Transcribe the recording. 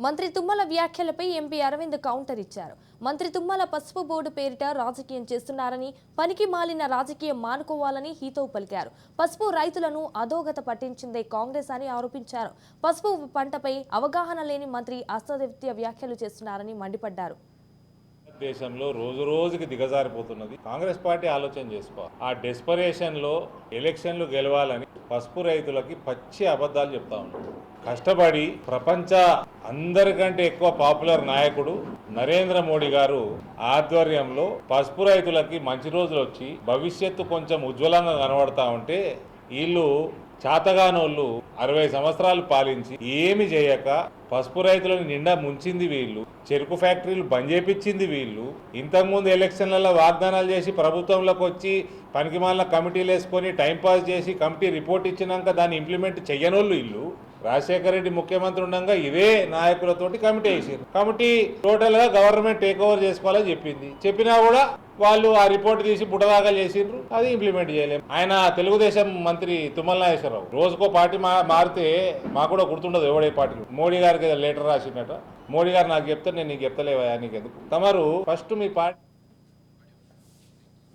మంత్రి తుమ్మల వ్యాఖ్యలపై MP Arvind counter ఇచ్చారు. మంత్రి తుమ్మల పసుపు బోర్డు పేరిట రాజకీయం చేస్తున్నారని, పనికి మాలిన రాజకీయం మానుకోవాలని హితవు పలికారు. పసుపు రైతులను అధోగత పట్టించిందే కాంగ్రెస్ అని ఆరోపించారు. పసుపు పంటపై అవగాహన లేని మంత్రి అసత్య వ్యాఖ్యలు చేస్తున్నారని మండిపడ్డారు. దేశంలో రోజు రోజుకి దిగజారిపోతున్నది. కాంగ్రెస్ పార్టీ ఆలోచన చేసుకోవాలి. ఆ డెస్పరేషన్ లో ఎలక్షన్లు గెలవాలని పసుపు రైతులకి పచ్చి అబద్ధాలు చెప్తా ఉన్నారు. కష్టపడి ప్రపంచ అందరికంటే ఎక్కువ పాపులర్ నాయకుడు నరేంద్ర మోడీ గారు ఆధ్వర్యంలో పసుపు రైతులకి మంచి రోజులు వచ్చి భవిష్యత్తు కొంచెం ఉజ్వలంగా కనబడతా ఉంటే వీళ్ళు చాతగానోళ్ళు 60 సంవత్సరాలు పాలించి ఏమి చేయక పసుపు రైతులను నిండా ముంచింది వీళ్ళు. చెరుకు ఫ్యాక్టరీలు బంద్ చేపించింది వీళ్ళు. ఇంతకుముందు ఎలక్షన్లలో వాగ్దానాలు చేసి ప్రభుత్వంలోకి వచ్చి పనికిమాలిన కమిటీలు వేసుకొని టైంపాస్ చేసి కమిటీ రిపోర్ట్ ఇచ్చినాక దాన్ని ఇంప్లిమెంట్ చెయ్యనోళ్ళు వీళ్ళు. రాజశేఖర రెడ్డి ముఖ్యమంత్రి ఉండగా ఇవే నాయకులతోటి కమిటీ వేసారు. కమిటీ టోటల్ గా గవర్నమెంట్ టేక్ ఓవర్ చేసుకోవాలని చెప్పింది. చెప్పినా కూడా వాళ్ళు ఆ రిపోర్ట్ తీసి బుట్టదాఖలు చేసిండ్రు. అది ఇంప్లిమెంట్ చేయలేము. ఆయన తెలుగుదేశం మంత్రి తుమ్మల నాగేశ్వరరావు రోజుకో పార్టీ మారితే మాకు కూడా గుర్తుండదు ఎవడే పార్టీలు. మోడీ గారికి లెటర్ రాసినట్ట. మోడీ గారు నాకు చెప్తే నేను నీకు చెప్తలేవా నీకెందుకు. తమరు ఫస్ట్ మీ పార్టీ